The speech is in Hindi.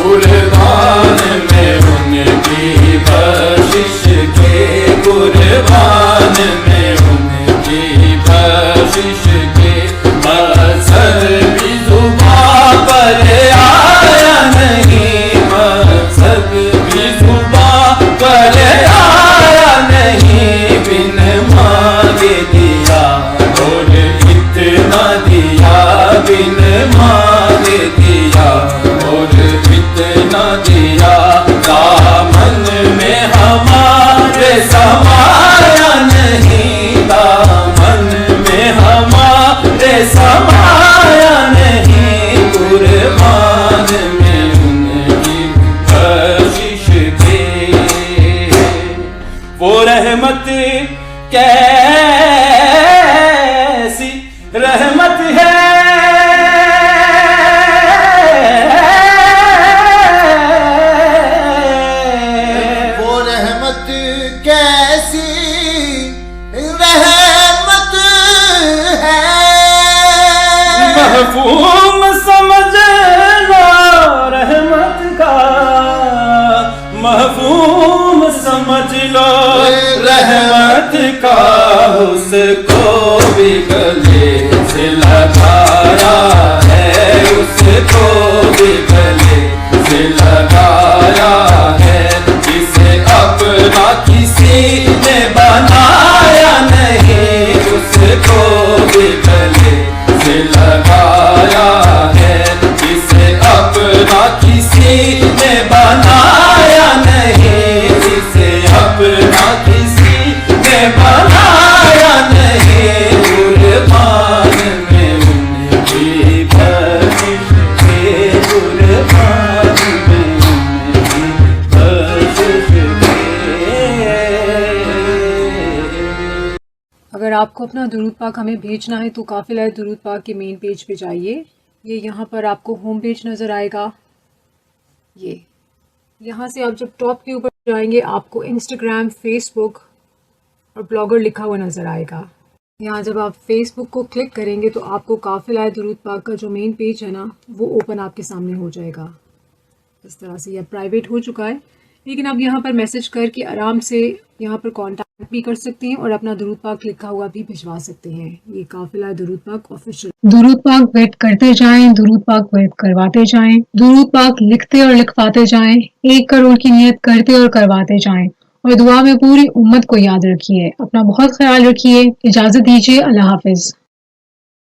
कुर्बान में उनकी बख्शिश के, कुर्बान में उनकी बख्शिश के। मकसद भी जुबां पर आया नहीं, मकसद भी जुबां पर आया नहीं, बिन मांगे दिया और इतना दिया, बिन मांगे दिया और इतना दिया। दामन में हमारे समाया नहीं, दामन में हमारे समाया नहीं, कुर्बान में उनकी बख्शिश के। वो रहमत कैसी रहमत है, वो रहमत कैसी रहमत है। महफूम समझ लो रहमत का, महफूम समझ लो रहमत का। उसको भी गले से लगाया है, उसको भी गले से लगाया है। जिसे अपना किसी ने बनाया नहीं, उसको भी गले से लगाया है। जिसे अपना किसी ने बनाया नहीं, जिसे अपना किसी ने बनाया नहीं, कुर्बान में उनकी बख्शिश के, कुर्बान में उनकी बख्शिश के। अगर आपको अपना दुरूद पाक हमें भेजना है तो काफिला दुरूद पाक के मेन पेज पे जाइए। ये यहाँ पर आपको होम पेज नज़र आएगा। ये यहाँ से आप जब टॉप के ऊपर जाएंगे आपको इंस्टाग्राम, फेसबुक और ब्लॉगर लिखा हुआ नज़र आएगा। यहाँ जब आप फेसबुक को क्लिक करेंगे तो आपको काफिला दुरूद पाक का जो मेन पेज है ना वो ओपन आपके सामने हो जाएगा। इस तरह से यह प्राइवेट हो चुका है, लेकिन आप यहाँ पर मैसेज करके आराम से यहाँ पर कांटेक्ट भी कर सकते हैं और अपना दुरूद पाक लिखा हुआ भी भिजवा सकते हैं। ये काफिला दुरूद पाक ऑफिशियल। दुरूद पाक वेट करते जाएं, दुरूद पाक वेट करवाते जाएं, दुरूद पाक लिखते और लिखवाते जाएं, 1 करोड़ की नियत करते और करवाते जाएं और दुआ में पूरी उम्मत को याद रखिए। अपना बहुत ख्याल रखिए। इजाजत दीजिए। अल्लाह हाफिज।